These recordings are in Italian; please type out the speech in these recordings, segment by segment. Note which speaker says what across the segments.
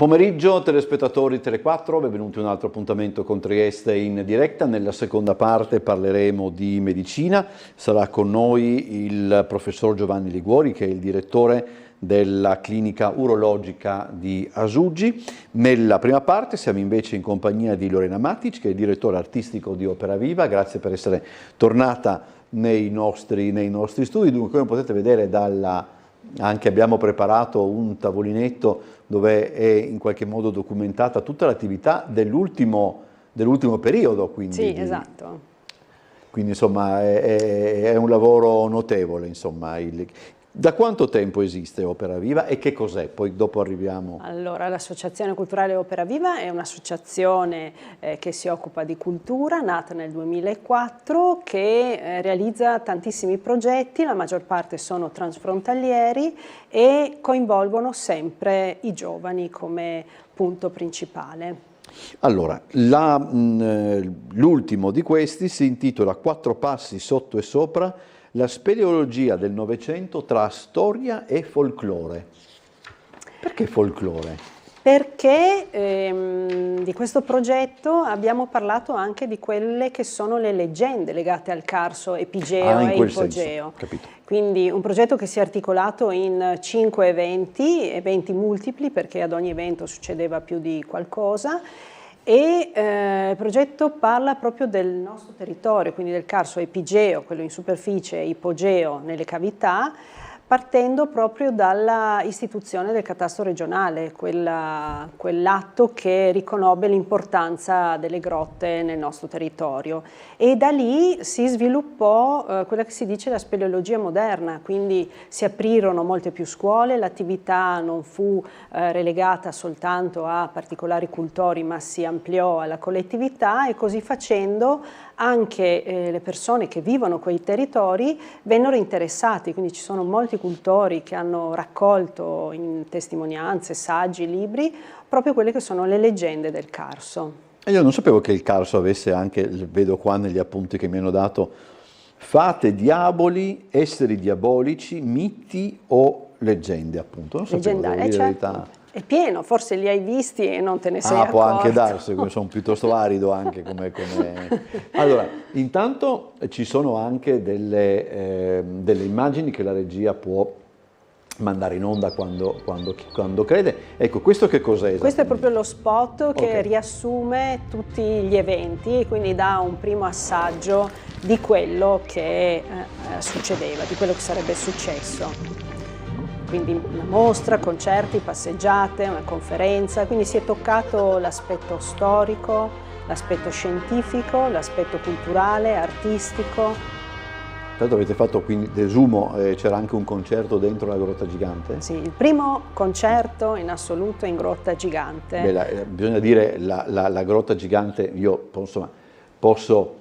Speaker 1: pomeriggio telespettatori Tele4, benvenuti a un altro appuntamento con Trieste in diretta. Nella seconda parte parleremo di medicina, sarà con noi il professor Giovanni Liguori che è il direttore della clinica urologica di Asuggi. Nella prima parte siamo invece in compagnia di Lorena Matic che è il direttore artistico di Opera Viva, grazie per essere tornata nei nostri studi. Dunque, come potete vedere anche abbiamo preparato un tavolinetto dove è in qualche modo documentata tutta l'attività dell'ultimo periodo. Quindi,
Speaker 2: sì, esatto.
Speaker 1: Quindi insomma è un lavoro notevole. Insomma. Da quanto tempo esiste Opera Viva e che cos'è? Poi dopo arriviamo...
Speaker 2: Allora, l'Associazione Culturale Opera Viva è un'associazione che si occupa di cultura, nata nel 2004, che realizza tantissimi progetti, la maggior parte sono transfrontalieri e coinvolgono sempre i giovani come punto principale.
Speaker 1: Allora, l'ultimo di questi si intitola Quattro passi sotto e sopra, la speleologia del Novecento tra storia e folklore. Perché folklore?
Speaker 2: Perché di questo progetto abbiamo parlato anche di quelle che sono le leggende legate al Carso, Epigeo e Ipogeo. Quindi un progetto che si è articolato in 5 eventi multipli, perché ad ogni evento succedeva più di qualcosa. E il progetto parla proprio del nostro territorio, quindi del Carso Epigeo, quello in superficie, e Ipogeo nelle cavità, partendo proprio dalla istituzione del catasto regionale, quell'atto che riconobbe l'importanza delle grotte nel nostro territorio. E da lì si sviluppò quella che si dice la speleologia moderna, quindi si aprirono molte più scuole, l'attività non fu relegata soltanto a particolari cultori, ma si ampliò alla collettività e così facendo anche le persone che vivono quei territori vennero interessati, quindi ci sono molti cultori che hanno raccolto in testimonianze, saggi, libri, proprio quelle che sono le leggende del Carso.
Speaker 1: Io non sapevo che il Carso avesse anche, vedo qua negli appunti che mi hanno dato, fate, diavoli, esseri diabolici, miti o leggende, appunto. Non sapevo, devo dire la verità.
Speaker 2: È pieno, forse li hai visti e non te ne sei accorto.
Speaker 1: Può anche darsi, sono piuttosto arido anche come... Allora, intanto ci sono anche delle immagini che la regia può mandare in onda quando crede. Ecco, questo che cos'è?
Speaker 2: Questo è proprio lo spot che riassume tutti gli eventi e quindi dà un primo assaggio di quello che succedeva, di quello che sarebbe successo. Quindi una mostra, concerti, passeggiate, una conferenza, quindi si è toccato l'aspetto storico, l'aspetto scientifico, l'aspetto culturale, artistico.
Speaker 1: Certo, avete fatto, quindi desumo, c'era anche un concerto dentro la Grotta Gigante?
Speaker 2: Sì, il primo concerto in assoluto in Grotta Gigante.
Speaker 1: Bisogna dire la Grotta Gigante, io posso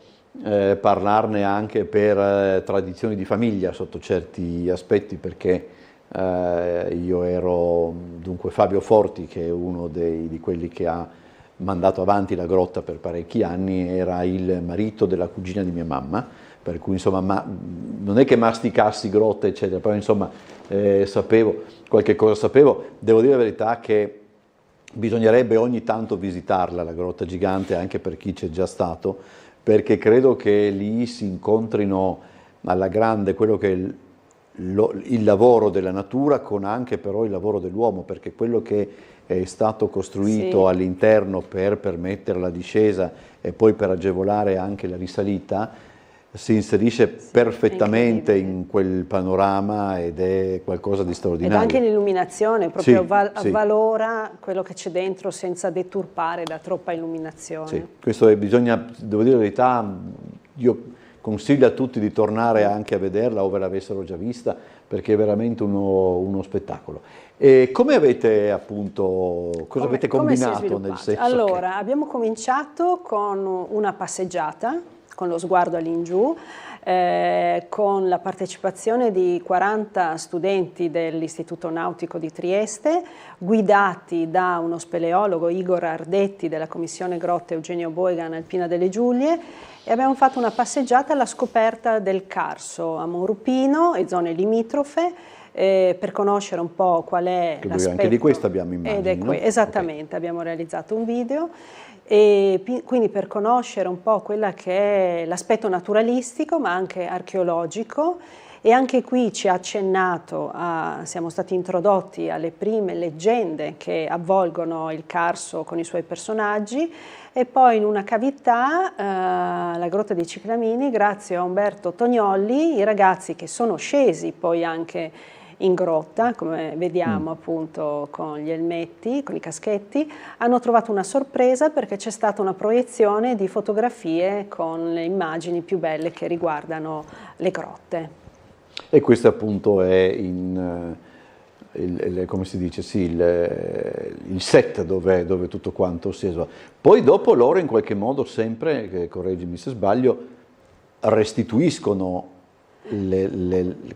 Speaker 1: parlarne anche per tradizioni di famiglia sotto certi aspetti, perché io ero dunque Fabio Forti, che è uno di quelli che ha mandato avanti la grotta per parecchi anni, era il marito della cugina di mia mamma, per cui insomma non è che masticassi grotte eccetera, però insomma qualche cosa sapevo. Devo dire la verità che bisognerebbe ogni tanto visitarla la Grotta Gigante, anche per chi c'è già stato, perché credo che lì si incontrino alla grande quello che è il lavoro della natura con anche però il lavoro dell'uomo, perché quello che è stato costruito all'interno per permettere la discesa e poi per agevolare anche la risalita si inserisce perfettamente in quel panorama ed è qualcosa di straordinario.
Speaker 2: Ed anche l'illuminazione proprio avvalora quello che c'è dentro senza deturpare da troppa illuminazione.
Speaker 1: Sì, questo devo dire la verità, io consiglio a tutti di tornare anche a vederla o ve l'avessero già vista, perché è veramente uno spettacolo. E come avete appunto, avete combinato nel senso?
Speaker 2: Allora, abbiamo cominciato con una passeggiata, con lo sguardo all'ingiù, con la partecipazione di 40 studenti dell'Istituto Nautico di Trieste, guidati da uno speleologo, Igor Ardetti, della Commissione Grotte Eugenio Boegan Alpina delle Giulie, e abbiamo fatto una passeggiata alla scoperta del Carso a Monrupino e zone limitrofe, per conoscere un po' qual è l'aspetto.
Speaker 1: Anche di questo abbiamo immagini,
Speaker 2: Esattamente, okay. Abbiamo realizzato un video e quindi per conoscere un po' quella che è l'aspetto naturalistico ma anche archeologico. E anche qui ci ha accennato, siamo stati introdotti alle prime leggende che avvolgono il Carso con i suoi personaggi, e poi in una cavità, la Grotta dei Ciclamini, grazie a Umberto Tognolli, i ragazzi che sono scesi poi anche in grotta, come vediamo appunto con gli elmetti, con i caschetti, hanno trovato una sorpresa perché c'è stata una proiezione di fotografie con le immagini più belle che riguardano le grotte.
Speaker 1: E questo appunto è come si dice, sì, il set dove tutto quanto si svolge. Poi dopo loro in qualche modo sempre, correggimi se sbaglio, restituiscono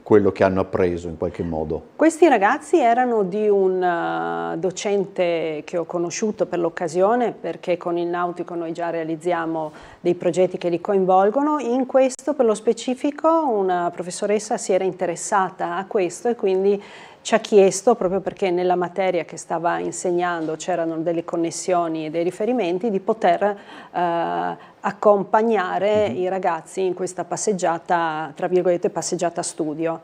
Speaker 1: quello che hanno appreso in qualche modo.
Speaker 2: Questi ragazzi erano di un docente che ho conosciuto per l'occasione, perché con il Nautico noi già realizziamo dei progetti che li coinvolgono. In questo, per lo specifico, una professoressa si era interessata a questo e quindi ci ha chiesto, proprio perché nella materia che stava insegnando c'erano delle connessioni e dei riferimenti, di poter accompagnare i ragazzi in questa passeggiata, tra virgolette, passeggiata studio.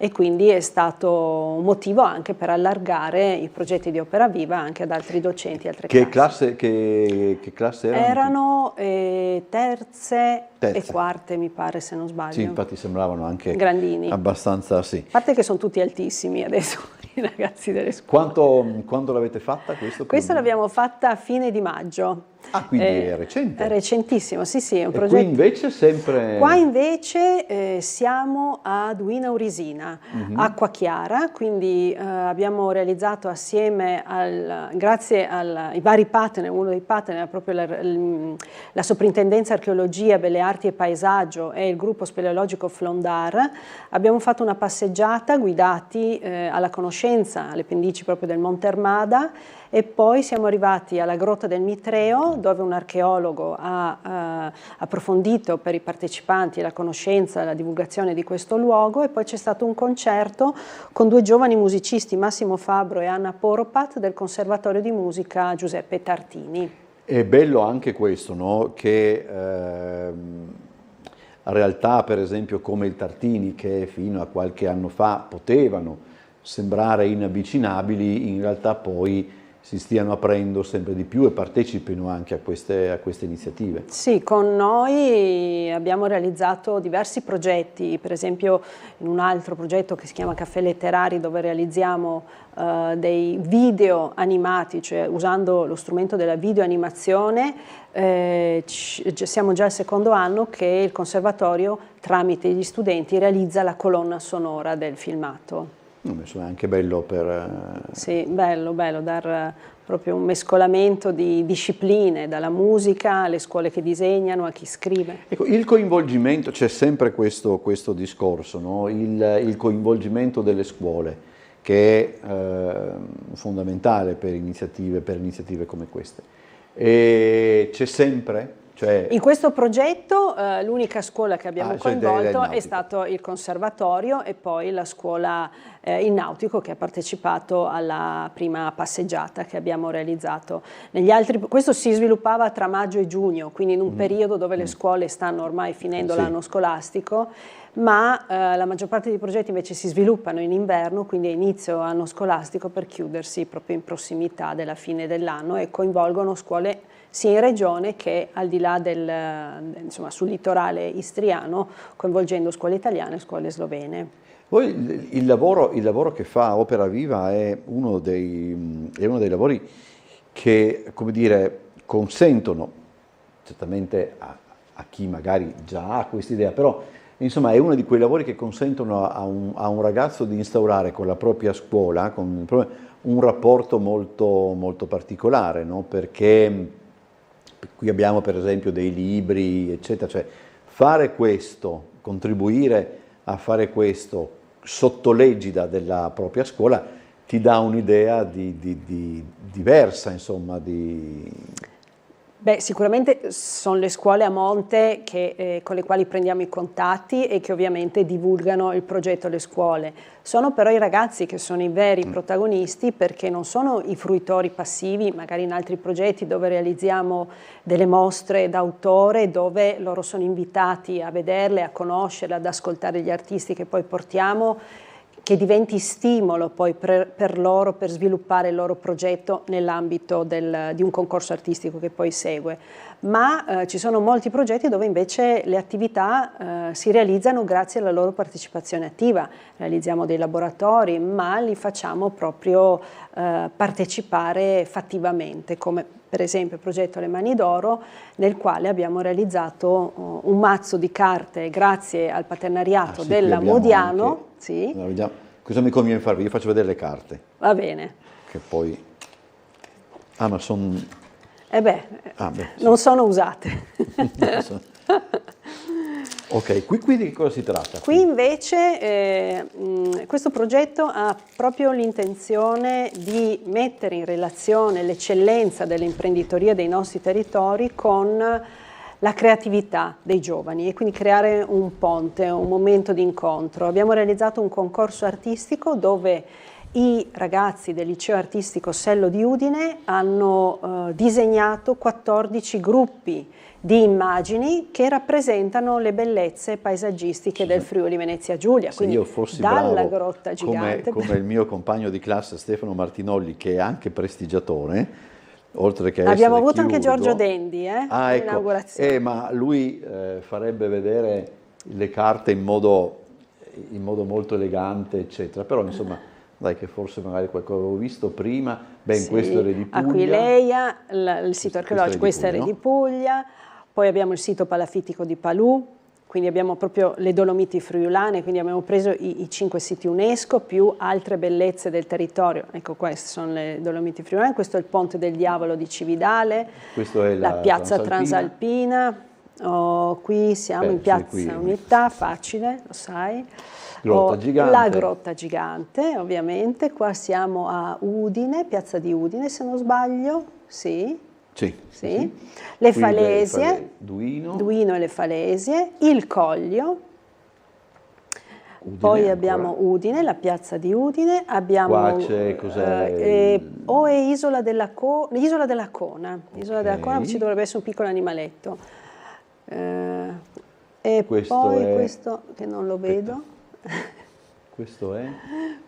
Speaker 2: E quindi è stato un motivo anche per allargare i progetti di Opera Viva anche ad altri docenti, altre classi.
Speaker 1: Che classe erano?
Speaker 2: Erano terze e quarte, mi pare, se non sbaglio.
Speaker 1: Sì, infatti sembravano anche
Speaker 2: grandini.
Speaker 1: Abbastanza, sì.
Speaker 2: A parte che sono tutti altissimi adesso i ragazzi delle scuole.
Speaker 1: Quando l'avete fatta questo?
Speaker 2: Questa l'abbiamo fatta a fine di maggio.
Speaker 1: Ah, quindi è recente?
Speaker 2: È recentissimo, sì, sì. È un
Speaker 1: progetto. Qui invece sempre...
Speaker 2: Qua invece siamo ad Uina Urisina, Acqua Chiara, quindi abbiamo realizzato assieme, grazie ai vari partner, uno dei partner è proprio la Soprintendenza Archeologia, Belle Arti e Paesaggio e il gruppo speleologico Flondar, abbiamo fatto una passeggiata guidati alla conoscenza, alle pendici proprio del Monte Armada, e poi siamo arrivati alla Grotta del Mitreo, dove un archeologo ha approfondito per i partecipanti la conoscenza e la divulgazione di questo luogo, e poi c'è stato un concerto con due giovani musicisti, Massimo Fabbro e Anna Poropat, del Conservatorio di Musica Giuseppe Tartini.
Speaker 1: È bello anche questo, no? Che realtà, per esempio, come il Tartini, che fino a qualche anno fa potevano sembrare inavvicinabili, in realtà poi si stiano aprendo sempre di più e partecipino anche a queste iniziative.
Speaker 2: Sì, con noi abbiamo realizzato diversi progetti, per esempio in un altro progetto che si chiama Caffè Letterari, dove realizziamo dei video animati, cioè usando lo strumento della videoanimazione. Siamo già al secondo anno che il Conservatorio, tramite gli studenti, realizza la colonna sonora del filmato.
Speaker 1: Insomma, è anche bello per...
Speaker 2: Sì, bello dar proprio un mescolamento di discipline, dalla musica alle scuole che disegnano, a chi scrive.
Speaker 1: Ecco, il coinvolgimento, c'è sempre questo discorso, no? Il coinvolgimento delle scuole, che è fondamentale per iniziative come queste. E c'è sempre...
Speaker 2: In questo progetto l'unica scuola che abbiamo coinvolto è stato il Conservatorio e poi la scuola il Nautico, che ha partecipato alla prima passeggiata che abbiamo realizzato. Negli altri, questo si sviluppava tra maggio e giugno, quindi in un periodo dove le scuole stanno ormai finendo l'anno scolastico, ma la maggior parte dei progetti invece si sviluppano in inverno, quindi a inizio anno scolastico, per chiudersi proprio in prossimità della fine dell'anno, e coinvolgono scuole sia in regione che al di là insomma, sul litorale istriano, coinvolgendo scuole italiane e scuole slovene.
Speaker 1: Poi il lavoro che fa Opera Viva è uno dei lavori che, come dire, consentono, certamente a chi magari già ha questa idea, però insomma è uno di quei lavori che consentono a un ragazzo di instaurare con la propria scuola un rapporto molto, molto particolare, no? Perché qui abbiamo per esempio dei libri, eccetera, cioè fare questo, contribuire a fare questo sotto l'egida della propria scuola ti dà un'idea diversa, insomma,
Speaker 2: Beh, sicuramente sono le scuole a monte con le quali prendiamo i contatti e che ovviamente divulgano il progetto alle scuole. Sono però i ragazzi che sono i veri protagonisti, perché non sono i fruitori passivi, magari in altri progetti dove realizziamo delle mostre d'autore, dove loro sono invitati a vederle, a conoscerle, ad ascoltare gli artisti che poi portiamo, che diventi stimolo poi per loro, per sviluppare il loro progetto nell'ambito di un concorso artistico che poi segue. Ma ci sono molti progetti dove invece le attività si realizzano grazie alla loro partecipazione attiva. Realizziamo dei laboratori, ma li facciamo proprio partecipare fattivamente, come per esempio il progetto Le Mani d'Oro, nel quale abbiamo realizzato un mazzo di carte grazie al partenariato della Modiano.
Speaker 1: Anche, sì. Allora, cosa mi conviene farvi? Io faccio vedere le carte.
Speaker 2: Va bene.
Speaker 1: Che poi... Ah, ma sono...
Speaker 2: Non sono usate.
Speaker 1: Ok, qui di che cosa si tratta?
Speaker 2: Qui invece questo progetto ha proprio l'intenzione di mettere in relazione l'eccellenza dell'imprenditoria dei nostri territori con la creatività dei giovani e quindi creare un ponte, un momento di incontro. Abbiamo realizzato un concorso artistico dove i ragazzi del liceo artistico Sello di Udine hanno disegnato 14 gruppi di immagini che rappresentano le bellezze paesaggistiche del Friuli Venezia Giulia.
Speaker 1: Se io fossi
Speaker 2: dalla
Speaker 1: bravo
Speaker 2: Grotta Gigante
Speaker 1: come il mio compagno di classe Stefano Martinolli, che è anche prestigiatore, oltre che
Speaker 2: abbiamo avuto
Speaker 1: chirurgo,
Speaker 2: anche Giorgio Dendi
Speaker 1: inaugurazione. Ma lui farebbe vedere le carte in modo molto elegante, eccetera, però insomma dai, che forse magari qualcosa avevo visto prima. In questo Re di Puglia,
Speaker 2: Aquileia, il sito archeologico, questo è Re di Puglia. Poi abbiamo il sito palafitico di Palù, quindi abbiamo proprio le Dolomiti friulane, quindi abbiamo preso i 5 siti UNESCO più altre bellezze del territorio. Ecco, queste sono le Dolomiti friulane, questo è il Ponte del Diavolo di Cividale,
Speaker 1: questo è
Speaker 2: la piazza Transalpina. Qui siamo in piazza Unità, facile, lo sai.
Speaker 1: Grotta Gigante.
Speaker 2: La Grotta Gigante, ovviamente. Qua siamo a Udine, piazza di Udine, se non sbaglio. Sì. Le Falesie, Duino e le Falesie, il Coglio. Udine, poi abbiamo Udine, la piazza di Udine. Abbiamo
Speaker 1: qua c'è cos'è?
Speaker 2: Isola della Cona. Isola della Cona, ci dovrebbe essere un piccolo animaletto. E questo che non lo vedo.
Speaker 1: Questo è?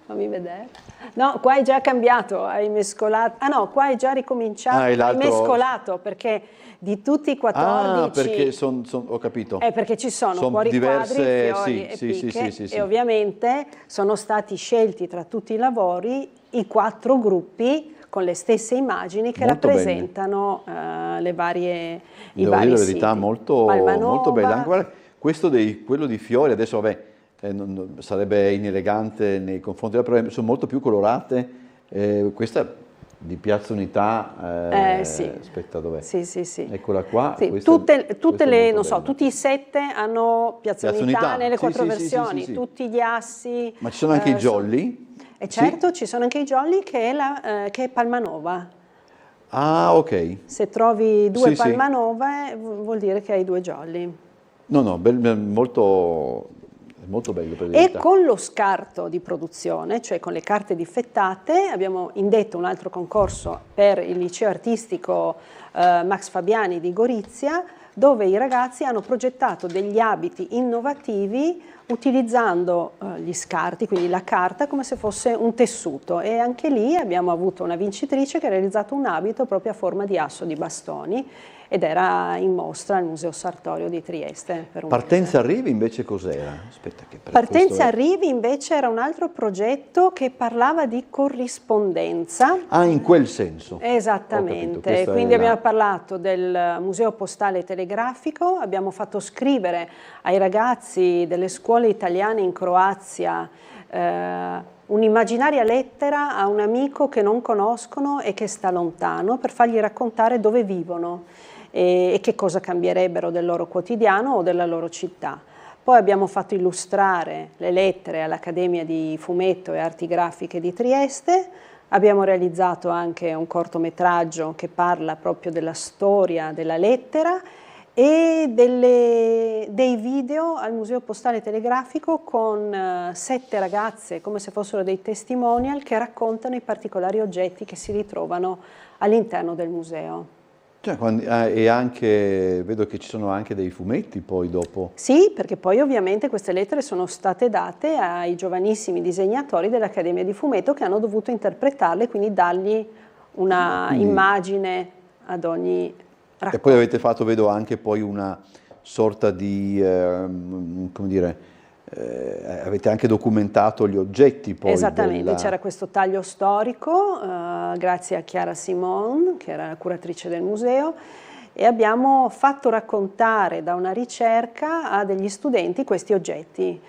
Speaker 2: Fammi vedere. No, qua è già cambiato, hai mescolato. Ah no, qua è già ricominciato, hai mescolato, perché di tutti i 14...
Speaker 1: perché ho capito.
Speaker 2: Perché ci sono fuori
Speaker 1: diverse,
Speaker 2: quadri, fiori e picche, e ovviamente sono stati scelti tra tutti i lavori i 4 gruppi con le stesse immagini che rappresentano le varie i
Speaker 1: Devo
Speaker 2: vari
Speaker 1: dire la verità,
Speaker 2: siti.
Speaker 1: molto bella. Anche guarda, quello di fiori, adesso vabbè, sarebbe inelegante nei confronti della però sono molto più colorate. Questa di Piazza Unità, aspetta, dov'è?
Speaker 2: Sì.
Speaker 1: Eccola qua.
Speaker 2: Sì, tutte le, non so, tutti i 7 hanno Piazza Unità nelle 4 versioni,
Speaker 1: sì.
Speaker 2: Tutti gli assi.
Speaker 1: Ma ci sono anche i jolly?
Speaker 2: E certo, ci sono anche i jolly che è Palmanova.
Speaker 1: Ah, ok.
Speaker 2: Se trovi 2 Palmanova vuol dire che hai 2 jolly.
Speaker 1: No, molto bello per
Speaker 2: e con lo scarto di produzione, cioè con le carte difettate, abbiamo indetto un altro concorso per il liceo artistico Max Fabiani di Gorizia, dove i ragazzi hanno progettato degli abiti innovativi utilizzando gli scarti, quindi la carta, come se fosse un tessuto, e anche lì abbiamo avuto una vincitrice che ha realizzato un abito proprio a forma di asso di bastoni ed era in mostra al Museo Sartorio di Trieste. Per un
Speaker 1: Partenza Arrivi invece cos'era?
Speaker 2: Partenza Arrivi invece era un altro progetto che parlava di corrispondenza.
Speaker 1: Ah, in quel senso.
Speaker 2: Esattamente, quindi abbiamo parlato del Museo Postale Telegrafico, abbiamo fatto scrivere ai ragazzi delle scuole italiane in Croazia un'immaginaria lettera a un amico che non conoscono e che sta lontano, per fargli raccontare dove vivono e che cosa cambierebbero del loro quotidiano o della loro città. Poi abbiamo fatto illustrare le lettere all'Accademia di Fumetto e Arti Grafiche di Trieste, Abbiamo realizzato anche un cortometraggio che parla proprio della storia della lettera e dei video al Museo Postale Telegrafico con 7 ragazze, come se fossero dei testimonial, che raccontano i particolari oggetti che si ritrovano all'interno del museo.
Speaker 1: Cioè, e anche, vedo che ci sono anche dei fumetti poi dopo.
Speaker 2: Sì, perché poi ovviamente queste lettere sono state date ai giovanissimi disegnatori dell'Accademia di Fumetto, che hanno dovuto interpretarle, quindi dargli una immagine ad ogni racconto.
Speaker 1: E poi avete fatto, vedo, anche poi una sorta di, come dire, avete anche documentato gli oggetti poi.
Speaker 2: Esattamente, c'era questo taglio storico, grazie a Chiara Simon, che era la curatrice del museo, e abbiamo fatto raccontare da una ricerca a degli studenti questi oggetti,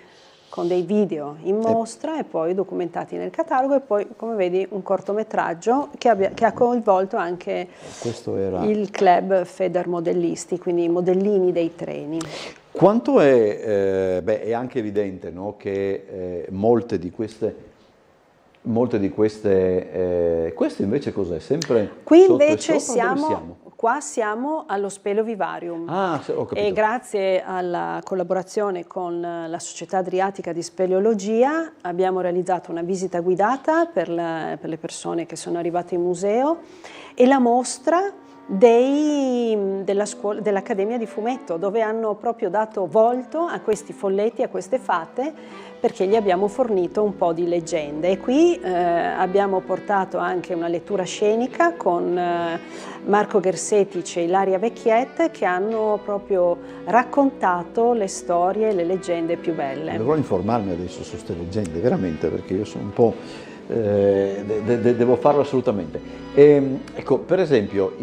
Speaker 2: con dei video in mostra e poi documentati nel catalogo, e poi, come vedi, un cortometraggio che ha coinvolto anche il club Federmodellisti, quindi i modellini dei treni.
Speaker 1: Quanto è anche evidente, no, che molte di queste, questo invece cos'è? Sempre
Speaker 2: qui invece siamo allo Speleo Vivarium,
Speaker 1: ho capito.
Speaker 2: E grazie alla collaborazione con la Società Adriatica di Speleologia abbiamo realizzato una visita guidata per le persone che sono arrivate in museo e la mostra dell'Accademia di Fumetto, dove hanno proprio dato volto a questi folletti, a queste fate, perché gli abbiamo fornito un po' di leggende. E qui abbiamo portato anche una lettura scenica con Marco Gersetici e Ilaria Vecchiette, che hanno proprio raccontato le storie e le leggende più belle.
Speaker 1: Dovrò informarmi adesso su queste leggende, veramente, perché io sono un po'... devo farlo assolutamente. Ecco, per esempio,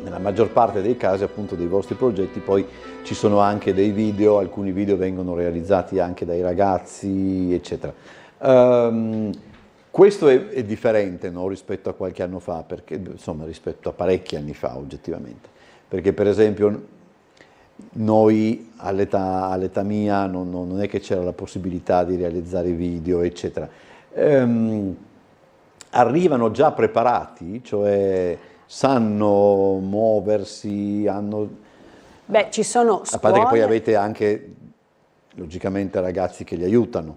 Speaker 1: nella maggior parte dei casi, appunto, dei vostri progetti, poi ci sono anche dei video, alcuni video vengono realizzati anche dai ragazzi, eccetera. Questo è differente, no, rispetto a qualche anno fa, perché, insomma, rispetto a parecchi anni fa, oggettivamente. Perché, per esempio, noi all'età mia non è che c'era la possibilità di realizzare video, eccetera. Arrivano già preparati, cioè sanno muoversi, hanno...
Speaker 2: Beh, ci sono scuole...
Speaker 1: A parte che poi avete anche, logicamente, ragazzi che li aiutano.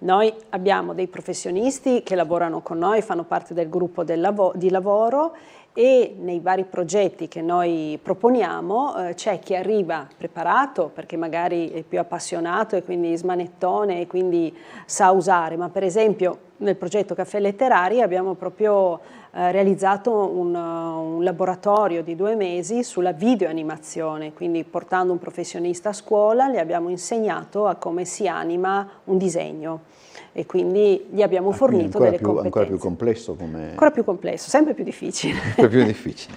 Speaker 2: Noi abbiamo dei professionisti che lavorano con noi, fanno parte del gruppo di lavoro, e nei vari progetti che noi proponiamo c'è chi arriva preparato perché magari è più appassionato e quindi smanettone e quindi sa usare, ma per esempio nel progetto Caffè Letterari abbiamo proprio realizzato un laboratorio di 2 mesi sulla videoanimazione, quindi portando un professionista a scuola gli abbiamo insegnato a come si anima un disegno. E quindi gli abbiamo fornito delle competenze.
Speaker 1: Ancora più complesso come...
Speaker 2: Ancora più complesso, sempre più difficile.
Speaker 1: Sempre più difficile.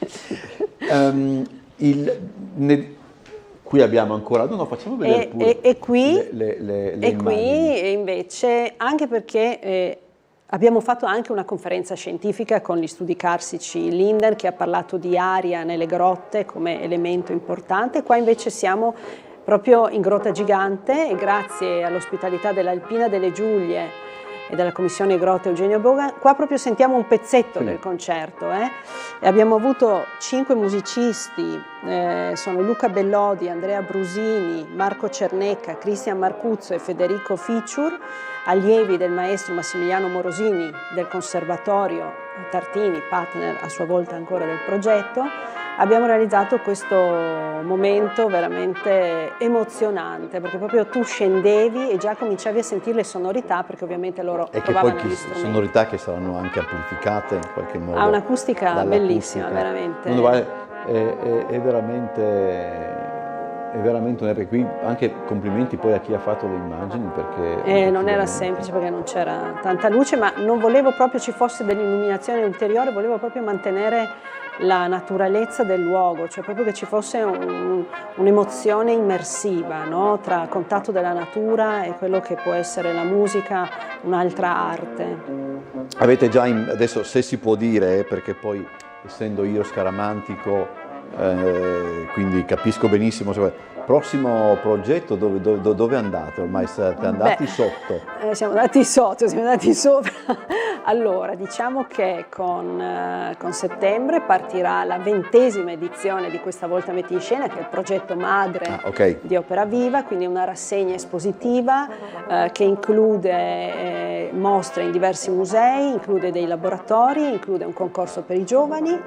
Speaker 1: Qui abbiamo ancora... No, facciamo vedere pure
Speaker 2: e qui
Speaker 1: immagini.
Speaker 2: Invece, anche perché abbiamo fatto anche una conferenza scientifica con gli studi carsici Linder, che ha parlato di aria nelle grotte come elemento importante. Qua invece siamo proprio in Grotta Gigante, e grazie all'ospitalità dell'Alpina delle Giulie e della Commissione Grotte Eugenio Boga, qua proprio sentiamo un pezzetto del concerto. E abbiamo avuto 5 musicisti, sono Luca Bellodi, Andrea Brusini, Marco Cernecca, Cristian Marcuzzo e Federico Ficciur, allievi del maestro Massimiliano Morosini del Conservatorio Tartini, partner a sua volta ancora del progetto. Abbiamo realizzato questo momento veramente emozionante, perché proprio tu scendevi e già cominciavi a sentire le sonorità, perché ovviamente loro provavano gli strumenti.
Speaker 1: Sonorità che saranno anche amplificate in qualche modo.
Speaker 2: Ha un'acustica bellissima, veramente.
Speaker 1: È veramente perché qui anche complimenti poi a chi ha fatto le immagini, perché
Speaker 2: non era semplice, perché non c'era tanta luce, ma non volevo proprio ci fosse dell'illuminazione ulteriore, volevo proprio mantenere la naturalezza del luogo, cioè proprio che ci fosse un'emozione immersiva, no? Tra il contatto della natura e quello che può essere la musica, un'altra arte.
Speaker 1: Avete già, adesso se si può dire, perché poi essendo io scaramantico quindi capisco benissimo. Prossimo progetto, dove andate? Ormai siete andati sotto?
Speaker 2: Siamo andati sotto, siamo andati sopra. Allora, diciamo che con settembre partirà la 20ª edizione di Questa volta metti in scena, che è il progetto madre di Opera Viva, quindi una rassegna espositiva che include mostre in diversi musei, include dei laboratori, include un concorso per i giovani,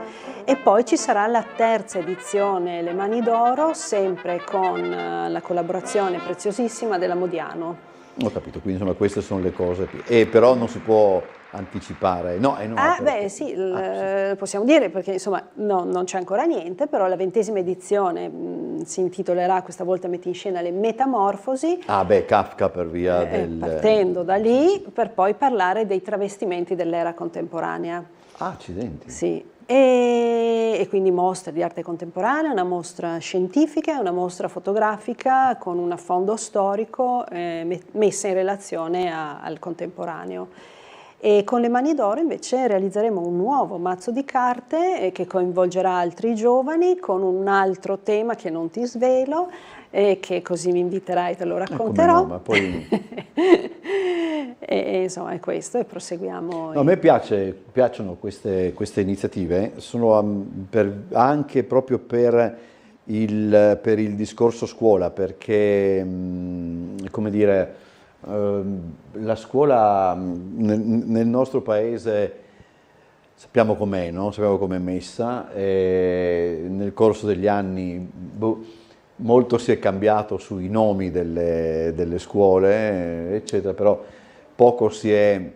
Speaker 2: e poi ci sarà la 3ª edizione Le Mani d'Oro, sempre con la collaborazione preziosissima della Modiano.
Speaker 1: Ho capito, quindi insomma queste sono le cose, però non si può anticipare.
Speaker 2: Sì, possiamo dire, perché insomma non c'è ancora niente, però la 20ª edizione si intitolerà Questa volta metti in scena Le Metamorfosi.
Speaker 1: Kafka per via
Speaker 2: partendo da lì, per poi parlare dei travestimenti dell'era contemporanea.
Speaker 1: Accidenti.
Speaker 2: Sì. E quindi mostre di arte contemporanea, una mostra scientifica e una mostra fotografica con un affondo storico messa in relazione al contemporaneo. E con Le Mani d'Oro invece realizzeremo un nuovo mazzo di carte che coinvolgerà altri giovani con un altro tema che non ti svelo e che così mi inviterai e te lo racconterò.
Speaker 1: Ma poi...
Speaker 2: e insomma è questo, e proseguiamo.
Speaker 1: A me piacciono queste iniziative, sono anche proprio per il discorso scuola, perché come dire, la scuola nel nostro paese sappiamo com'è, no? Sappiamo com'è messa, e nel corso degli anni molto si è cambiato sui nomi delle scuole, eccetera, però poco si è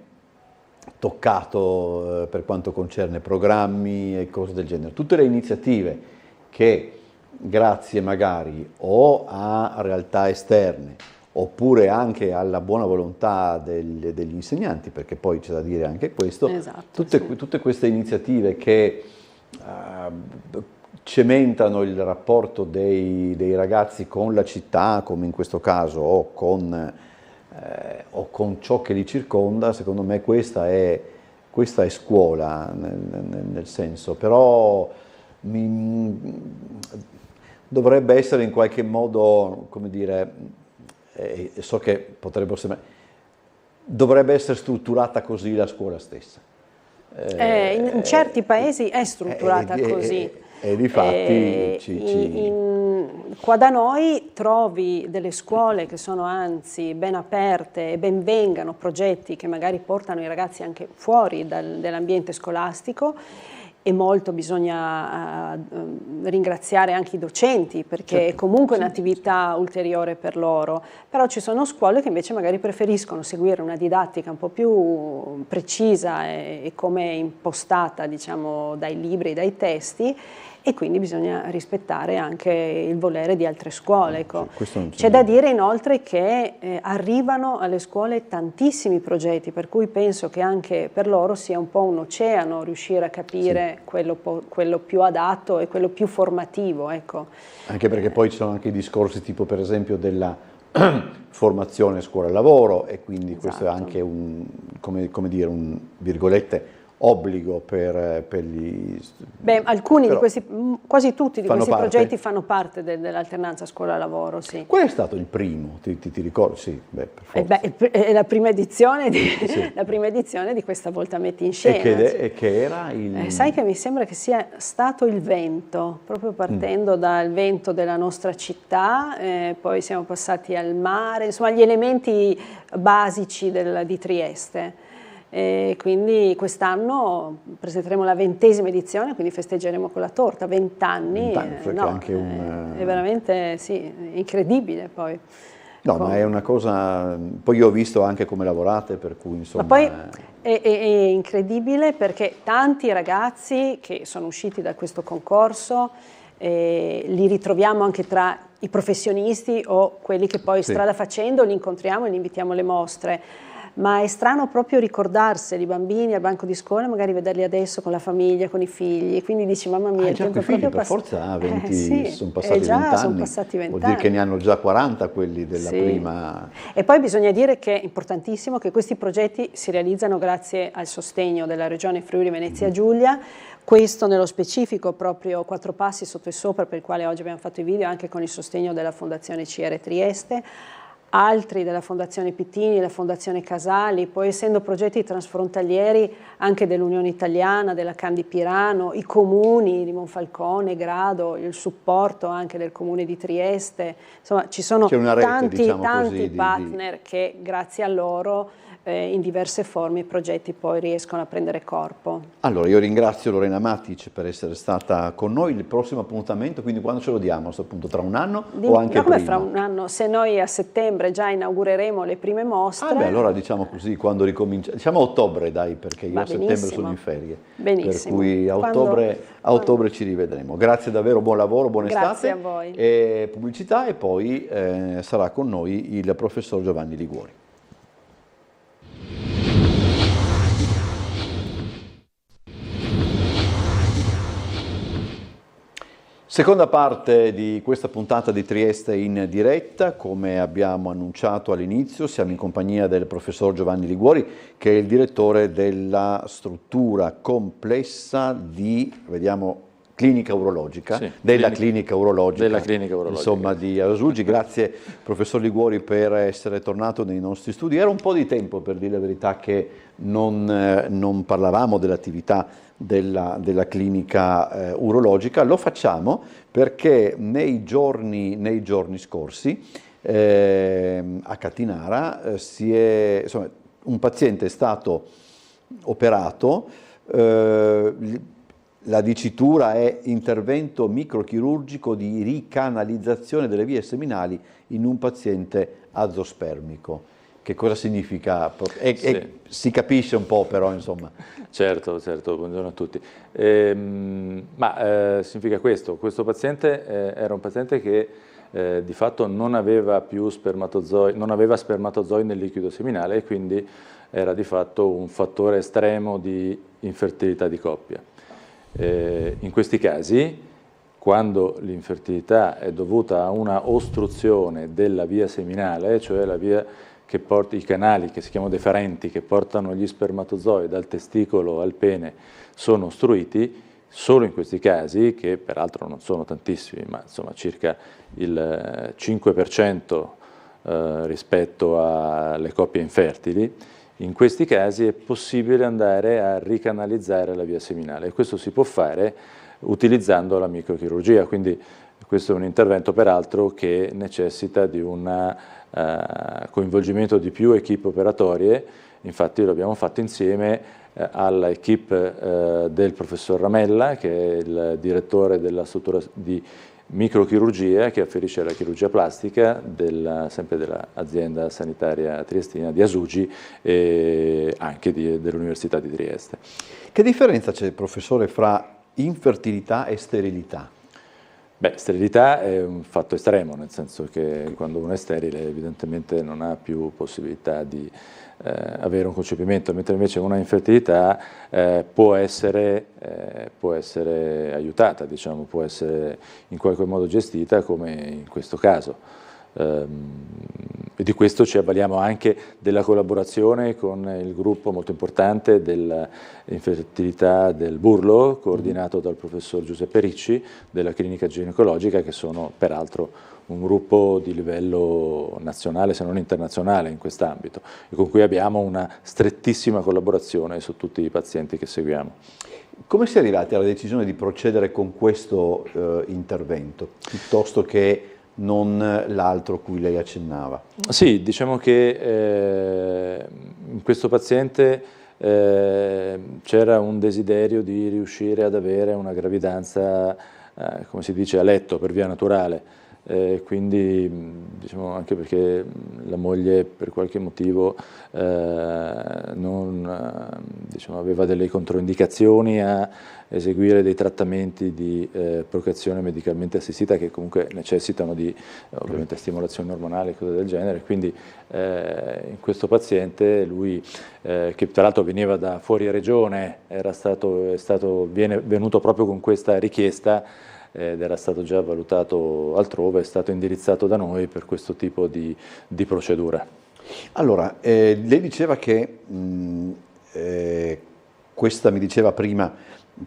Speaker 1: toccato per quanto concerne programmi e cose del genere. Tutte le iniziative che, grazie magari o a realtà esterne oppure anche alla buona volontà degli insegnanti, perché poi c'è da dire anche questo,
Speaker 2: esatto,
Speaker 1: tutte queste iniziative che cementano il rapporto dei ragazzi con la città, come in questo caso, o con ciò che li circonda, secondo me questa è scuola, nel senso, però dovrebbe essere in qualche modo, come dire, so che potrebbe sembrare, dovrebbe essere strutturata così la scuola stessa.
Speaker 2: In certi paesi è strutturata così.
Speaker 1: E difatti
Speaker 2: qua da noi trovi delle scuole che sono anzi ben aperte e ben vengano progetti che magari portano i ragazzi anche fuori dall'ambiente scolastico, e molto bisogna ringraziare anche i docenti, perché è comunque un'attività ulteriore per loro, però ci sono scuole che invece magari preferiscono seguire una didattica un po' più precisa e come è impostata, diciamo, dai libri, dai testi, e quindi bisogna rispettare anche il volere di altre scuole. Ecco. C'è da dire inoltre che arrivano alle scuole tantissimi progetti, per cui penso che anche per loro sia un po' un oceano riuscire a capire quello più adatto e quello più formativo. Ecco.
Speaker 1: Anche perché poi ci sono anche i discorsi tipo per esempio della formazione scuola-lavoro, e quindi questo è anche un, come dire, un virgolette, obbligo per gli...
Speaker 2: alcuni di questi, quasi tutti di questi progetti fanno parte dell'alternanza scuola-lavoro, sì.
Speaker 1: Qual è stato il primo? Ti ricordi? Sì, per forza.
Speaker 2: È la prima edizione di Questa volta metti in scena.
Speaker 1: E che era il...
Speaker 2: sai che mi sembra che sia stato il vento, proprio partendo dal vento della nostra città, poi siamo passati al mare, insomma gli elementi basici di Trieste. E quindi quest'anno presenteremo la 20ª edizione, quindi festeggeremo con la torta, 20 anni,
Speaker 1: anche
Speaker 2: è veramente incredibile poi.
Speaker 1: Ma è una cosa, poi io ho visto anche come lavorate, per cui insomma...
Speaker 2: Ma poi è incredibile perché tanti ragazzi che sono usciti da questo concorso li ritroviamo anche tra i professionisti o quelli che poi strada facendo li incontriamo e li invitiamo alle mostre. Ma è strano proprio ricordarseli, i bambini al banco di scuola, magari vederli adesso con la famiglia, con i figli, quindi dici mamma mia, il tempo è proprio passato.
Speaker 1: Per forza 20, sono passati 20 anni,
Speaker 2: sono passati 20
Speaker 1: vuol dire che ne hanno già 40 quelli della prima.
Speaker 2: E poi bisogna dire che è importantissimo che questi progetti si realizzano grazie al sostegno della Regione Friuli Venezia Giulia, Questo nello specifico, proprio 4 passi sotto e sopra, per il quale oggi abbiamo fatto i video, anche con il sostegno della Fondazione CR Trieste, altri della Fondazione Pittini, della Fondazione Casali, poi essendo progetti transfrontalieri anche dell'Unione Italiana, della Candi Pirano, i comuni di Monfalcone, Grado, il supporto anche del Comune di Trieste, insomma ci sono tanti partner che grazie a loro in diverse forme i progetti poi riescono a prendere corpo.
Speaker 1: Allora io ringrazio Lorena Matic per essere stata con noi. Il prossimo appuntamento, quindi quando ce lo diamo a questo punto, tra un anno o anche prima?
Speaker 2: Come fra un anno? Se noi a settembre già inaugureremo le prime mostre.
Speaker 1: Allora diciamo così, quando ricomincia, diciamo a ottobre dai, perché io a settembre sono in ferie.
Speaker 2: Benissimo.
Speaker 1: Per cui a ottobre ci rivedremo. Grazie davvero, buon lavoro, buona estate.
Speaker 2: Grazie a voi.
Speaker 1: E pubblicità e poi sarà con noi il professor Giovanni Liguori. Seconda parte di questa puntata di Trieste in diretta. Come abbiamo annunciato all'inizio, siamo in compagnia del professor Giovanni Liguori, che è il direttore della struttura complessa di, clinica urologica,
Speaker 3: sì,
Speaker 1: clinica urologica, insomma, di Asuggi. Grazie professor Liguori per essere tornato nei nostri studi. Era un po' di tempo, per dire la verità, che non parlavamo dell'attività della clinica urologica. Lo facciamo perché nei giorni scorsi a Catinara un paziente è stato operato, la dicitura è intervento microchirurgico di ricanalizzazione delle vie seminali in un paziente azospermico. Che cosa significa? Si capisce un po', però, insomma.
Speaker 3: Certo, buongiorno a tutti. Significa questo paziente era un paziente che di fatto non aveva più spermatozoi nel liquido seminale e quindi era di fatto un fattore estremo di infertilità di coppia. In questi casi, quando l'infertilità è dovuta a una ostruzione della via seminale, cioè la via che porta i canali, che si chiamano deferenti, che portano gli spermatozoi dal testicolo al pene, sono ostruiti, solo in questi casi, che peraltro non sono tantissimi, ma insomma circa il 5% rispetto alle coppie infertili, in questi casi è possibile andare a ricanalizzare la via seminale e questo si può fare utilizzando la microchirurgia, quindi questo è un intervento peraltro che necessita di un coinvolgimento di più equip operatorie. Infatti lo abbiamo fatto insieme alla equip del professor Ramella, che è il direttore della struttura di microchirurgia che afferisce alla chirurgia plastica sempre dell'azienda sanitaria triestina di Asuggi e anche dell'Università di Trieste.
Speaker 1: Che differenza c'è, professore, fra infertilità e sterilità?
Speaker 3: Sterilità è un fatto estremo, nel senso che quando uno è sterile evidentemente non ha più possibilità di avere un concepimento, mentre invece una infertilità può essere aiutata, può essere in qualche modo gestita, come in questo caso. E di questo ci avvaliamo anche della collaborazione con il gruppo molto importante dell'infertilità del Burlo, coordinato dal professor Giuseppe Ricci della clinica ginecologica, che sono peraltro un gruppo di livello nazionale se non internazionale in quest'ambito e con cui abbiamo una strettissima collaborazione su tutti i pazienti che seguiamo.
Speaker 1: Come si è arrivati alla decisione di procedere con questo intervento piuttosto che non l'altro cui lei accennava?
Speaker 3: Sì, diciamo che in questo paziente c'era un desiderio di riuscire ad avere una gravidanza, come si dice, a letto, per via naturale. Quindi diciamo anche perché la moglie per qualche motivo aveva delle controindicazioni a eseguire dei trattamenti di procreazione medicalmente assistita che comunque necessitano di ovviamente stimolazione ormonale e cose del genere, quindi in questo paziente lui che tra l'altro veniva da fuori regione viene venuto proprio con questa richiesta ed era stato già valutato altrove, è stato indirizzato da noi per questo tipo di procedura.
Speaker 1: Allora, lei diceva che questa, mi diceva prima,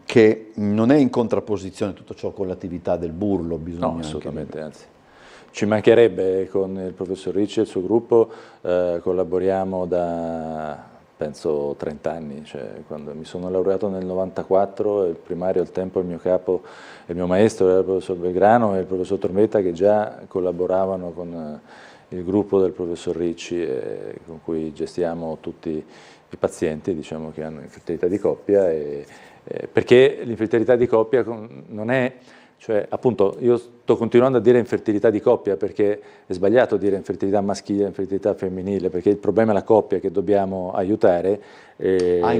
Speaker 1: che non è in contrapposizione tutto ciò con l'attività del Burlo, bisogna
Speaker 3: no, assolutamente, anzi. Ci mancherebbe. Con il professor Ricci e il suo gruppo collaboriamo da, penso, 30 anni, cioè, quando mi sono laureato nel 94, il primario al tempo, il mio capo, il mio maestro era il professor Belgrano e il professor Tormetta, che già collaboravano con il gruppo del professor Ricci, con cui gestiamo tutti i pazienti, diciamo, che hanno infertilità di coppia, perché l'infertilità di coppia non è... Cioè, appunto, io sto continuando a dire infertilità di coppia perché è sbagliato dire infertilità maschile e infertilità femminile, perché il problema è la coppia che dobbiamo aiutare.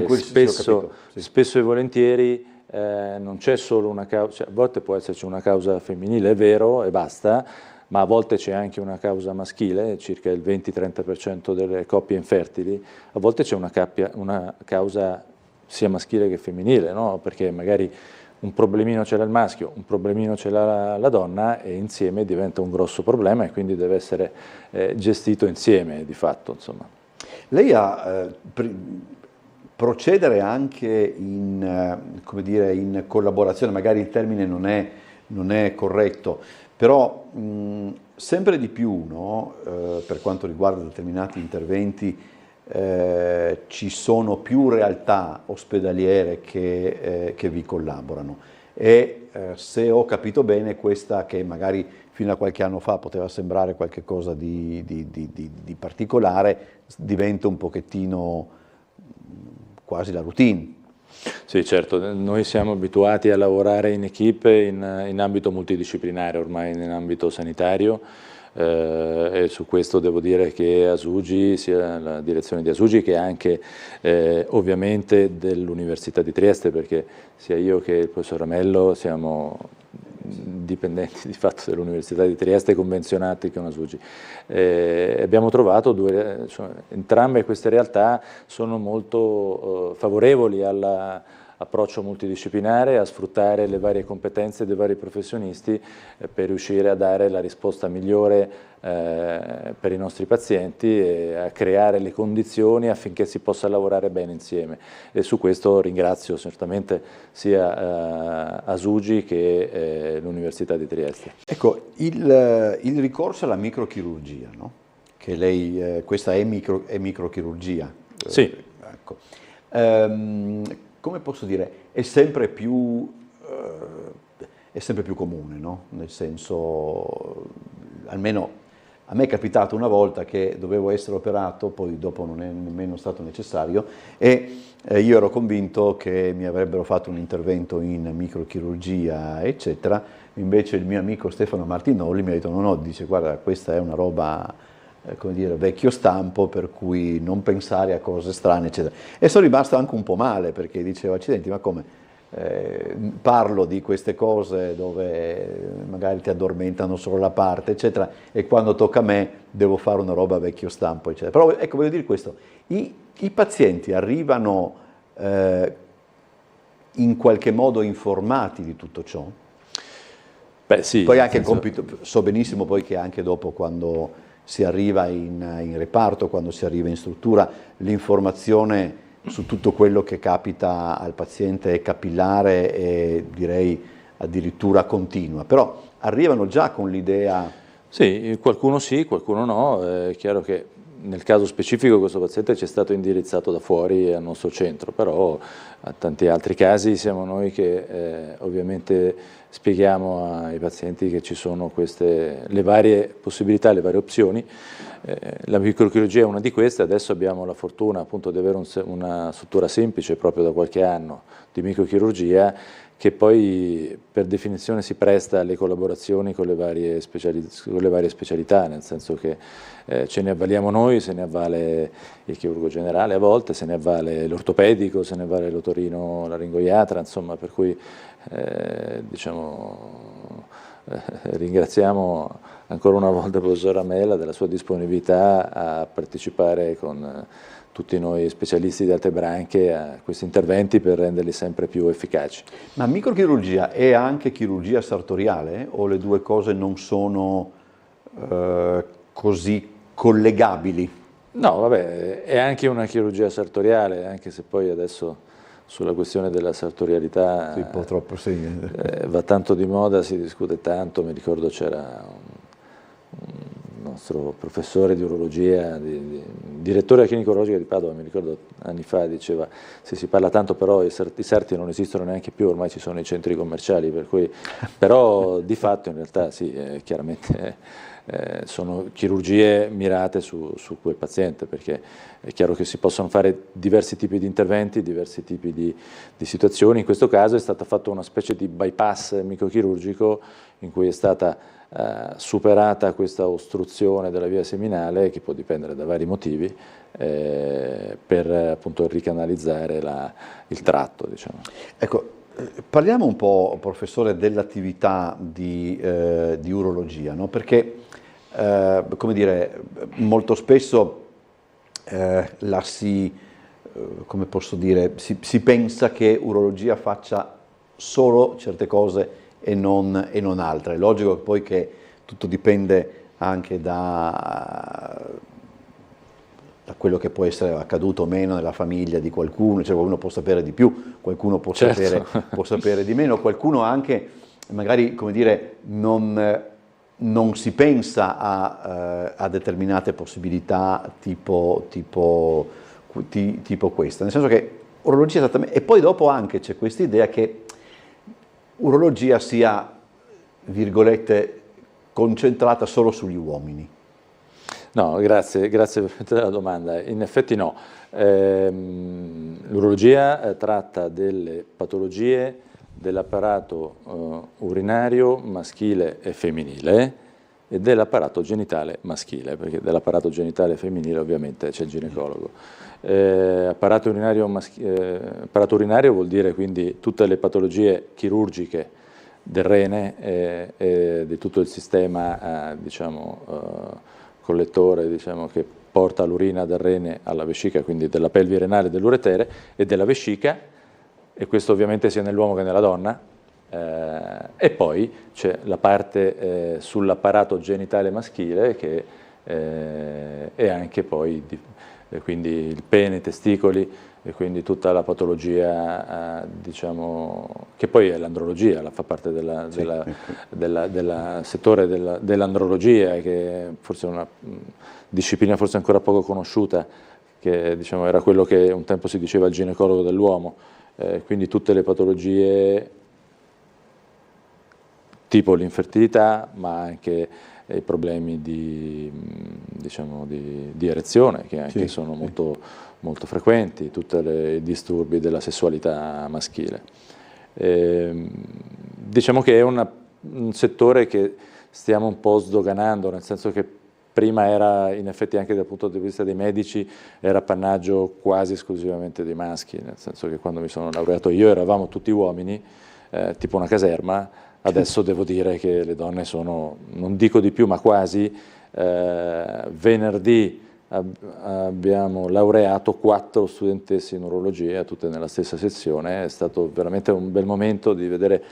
Speaker 3: Spesso e volentieri non c'è solo una causa, cioè, a volte può esserci una causa femminile, è vero, e basta, ma a volte c'è anche una causa maschile, circa il 20-30% delle coppie infertili, a volte c'è una causa sia maschile che femminile, no? Perché magari un problemino ce l'ha il maschio, un problemino ce l'ha la donna e insieme diventa un grosso problema e quindi deve essere gestito insieme di fatto, insomma.
Speaker 1: Lei ha procedere anche come dire, in collaborazione, magari il termine non è corretto, però sempre di più, no, per quanto riguarda determinati interventi, ci sono più realtà ospedaliere che vi collaborano e se ho capito bene, questa che magari fino a qualche anno fa poteva sembrare qualcosa di particolare diventa un pochettino quasi la routine.
Speaker 3: Sì, certo, noi siamo abituati a lavorare in equipe in ambito multidisciplinare, ormai in ambito sanitario. E su questo devo dire che Asugi, sia la direzione di Asugi che anche ovviamente dell'Università di Trieste, perché sia io che il professor Ramello siamo dipendenti di fatto dell'Università di Trieste, convenzionati con Asugi. Abbiamo trovato entrambe queste realtà sono molto favorevoli all'approccio multidisciplinare, a sfruttare le varie competenze dei vari professionisti per riuscire a dare la risposta migliore per i nostri pazienti e a creare le condizioni affinché si possa lavorare bene insieme. E su questo ringrazio certamente sia Asugi che l'Università di Trieste.
Speaker 1: Ecco, il ricorso alla microchirurgia, no? Che lei, questa è microchirurgia.
Speaker 3: Sì.
Speaker 1: Ecco. Come posso dire, è sempre più comune, no? Nel senso, almeno a me è capitato una volta che dovevo essere operato, poi dopo non è nemmeno stato necessario e io ero convinto che mi avrebbero fatto un intervento in microchirurgia, eccetera, invece il mio amico Stefano Martinolli mi ha detto no, dice guarda, questa è una roba, come dire, vecchio stampo, per cui non pensare a cose strane, eccetera. E sono rimasto anche un po' male perché dicevo, accidenti, ma come? Parlo di queste cose dove magari ti addormentano solo la parte, eccetera, e quando tocca a me devo fare una roba vecchio stampo, eccetera. Però ecco, voglio dire questo, i pazienti arrivano in qualche modo informati di tutto ciò?
Speaker 3: Beh sì.
Speaker 1: Poi anche so benissimo poi che anche dopo, quando si arriva in reparto, quando si arriva in struttura, l'informazione su tutto quello che capita al paziente è capillare e direi addirittura continua, però arrivano già con l'idea...
Speaker 3: Sì, qualcuno no, è chiaro che nel caso specifico questo paziente ci è stato indirizzato da fuori al nostro centro, però a tanti altri casi siamo noi che ovviamente spieghiamo ai pazienti che ci sono le varie possibilità, le varie opzioni. La microchirurgia è una di queste, adesso abbiamo la fortuna appunto di avere una struttura semplice proprio da qualche anno di microchirurgia che poi per definizione si presta alle collaborazioni con le varie specialità, nel senso che ce ne avvaliamo noi, se ne avvale il chirurgo generale a volte, se ne avvale l'ortopedico, se ne avvale l'otorino laringoiatra, insomma, per cui ringraziamo ancora una volta il professor Ramella della sua disponibilità a partecipare con tutti noi specialisti di altre branche a questi interventi per renderli sempre più efficaci.
Speaker 1: Ma microchirurgia è anche chirurgia sartoriale o le due cose non sono così collegabili?
Speaker 3: No, vabbè, è anche una chirurgia sartoriale, anche se poi adesso sulla questione della sartorialità,
Speaker 1: sì, un po' troppo, sì.
Speaker 3: Va tanto di moda, si discute tanto. Mi ricordo c'era un nostro professore di urologia, direttore della clinica urologica di Padova, mi ricordo anni fa, diceva sì, si parla tanto, però i sarti non esistono neanche più, ormai ci sono i centri commerciali, per cui, però di fatto in realtà sì, chiaramente sono chirurgie mirate su quel paziente, perché è chiaro che si possono fare diversi tipi di interventi, diversi tipi di situazioni. In questo caso è stata fatta una specie di bypass microchirurgico in cui è stata superata questa ostruzione della via seminale, che può dipendere da vari motivi, per appunto ricanalizzare il tratto, diciamo.
Speaker 1: Ecco, parliamo un po', professore, dell'attività di urologia, no? Perché, come dire, molto spesso come posso dire, si pensa che urologia faccia solo certe cose e non altre. È logico poi che tutto dipende anche da quello che può essere accaduto o meno nella famiglia di qualcuno, cioè qualcuno può sapere di più, qualcuno può, certo, può sapere di meno, qualcuno anche magari, come dire, non si pensa a determinate possibilità tipo questa, nel senso che urologia esattamente, e poi dopo anche c'è questa idea che urologia sia, virgolette, concentrata solo sugli uomini.
Speaker 3: No, grazie per la domanda. In effetti no. L'urologia tratta delle patologie dell'apparato urinario maschile e femminile e dell'apparato genitale maschile, perché dell'apparato genitale femminile ovviamente c'è il ginecologo. Apparato urinario vuol dire quindi tutte le patologie chirurgiche del rene e di tutto il sistema diciamo, collettore, diciamo, che porta l'urina dal rene alla vescica, quindi della pelvi renale, dell'uretere e della vescica, e questo ovviamente sia nell'uomo che nella donna. E poi c'è la parte sull'apparato genitale maschile che è anche poi quindi il pene, i testicoli, e quindi tutta la patologia diciamo, che poi è l'andrologia, fa parte del settore dell'andrologia, che forse è una disciplina forse ancora poco conosciuta, che diciamo, era quello che un tempo si diceva il ginecologo dell'uomo, quindi tutte le patologie tipo l'infertilità, ma anche i problemi diciamo, di erezione, che anche sono molto, molto frequenti, tutti i disturbi della sessualità maschile. Diciamo che è un settore che stiamo un po' sdoganando, nel senso che prima era, in effetti anche dal punto di vista dei medici, era appannaggio quasi esclusivamente dei maschi, nel senso che quando mi sono laureato io eravamo tutti uomini, tipo una caserma. Adesso devo dire che le donne sono, non dico di più, ma quasi. Venerdì abbiamo laureato 4 studentesse in urologia, tutte nella stessa sezione. È stato veramente un bel momento di vedere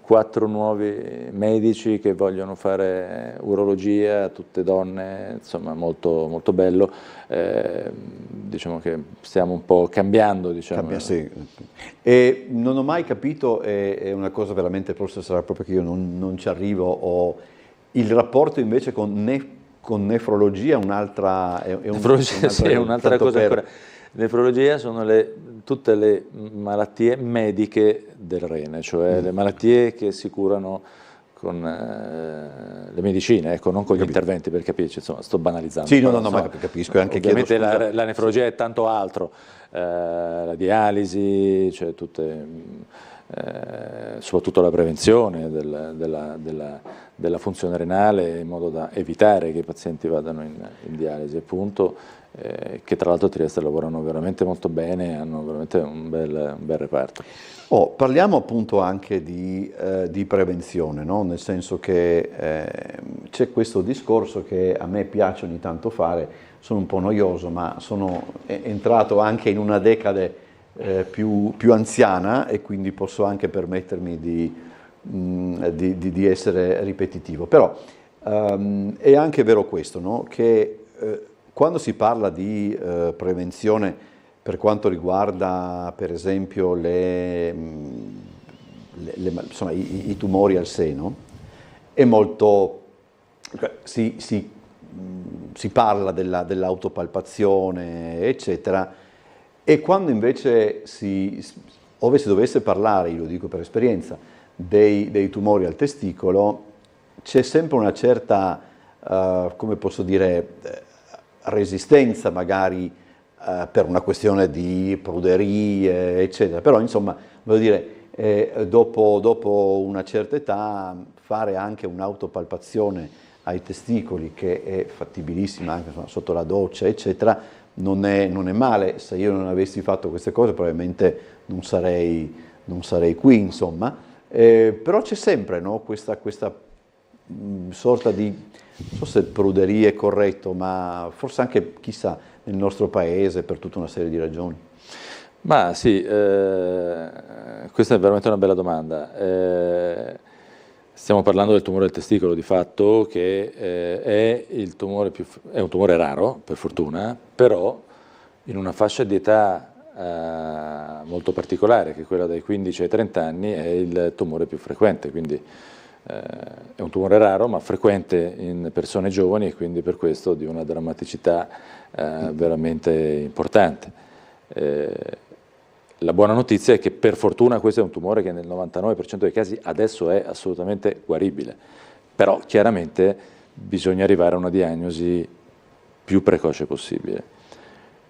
Speaker 3: 4 nuovi medici che vogliono fare urologia, tutte donne, insomma molto, molto bello. Diciamo che stiamo un po' cambiando, diciamo.
Speaker 1: Sì. E non ho mai capito, è una cosa veramente, forse sarà proprio che io non ci arrivo, il rapporto invece con nefrologia, un'altra
Speaker 3: è un'altra cosa ancora. Nefrologia sono tutte le malattie mediche del rene, cioè le malattie che si curano con le medicine, ecco, non con gli interventi, per capirci, insomma, sto banalizzando.
Speaker 1: Sì, no, ma capisco. Anche
Speaker 3: ovviamente la nefrologia è tanto altro, la dialisi, cioè soprattutto la prevenzione della funzione renale, in modo da evitare che i pazienti vadano in dialisi, appunto, che tra l'altro a Trieste lavorano veramente molto bene, hanno veramente un bel reparto.
Speaker 1: Parliamo appunto anche di prevenzione, no? Nel senso che c'è questo discorso che a me piace ogni tanto fare, sono un po' noioso, ma sono entrato anche in una decade più anziana e quindi posso anche permettermi di essere ripetitivo. Però è anche vero questo, no? Che quando si parla di prevenzione per quanto riguarda per esempio insomma, i tumori al seno, è molto, si parla dell'autopalpazione, eccetera, e quando invece ove si dovesse parlare, io lo dico per esperienza, dei tumori al testicolo, c'è sempre una certa, come posso dire, resistenza magari per una questione di pruderie, eccetera. Però insomma, voglio dire, dopo una certa età fare anche un'autopalpazione ai testicoli, che è fattibilissima anche insomma, sotto la doccia, eccetera, non è male. Se io non avessi fatto queste cose probabilmente non sarei qui, insomma. Però c'è sempre, no, questa sorta di, non so se pruderia è corretto, ma forse anche, chissà, nel nostro paese per tutta una serie di ragioni.
Speaker 3: Ma sì, questa è veramente una bella domanda. Stiamo parlando del tumore del testicolo di fatto, che è un tumore raro, per fortuna, però in una fascia di età molto particolare, che è quella dai 15 ai 30 anni, è il tumore più frequente, quindi è un tumore raro ma frequente in persone giovani, e quindi per questo di una drammaticità veramente importante. La buona notizia è che per fortuna questo è un tumore che nel 99% dei casi adesso è assolutamente guaribile, però chiaramente bisogna arrivare a una diagnosi più precoce possibile.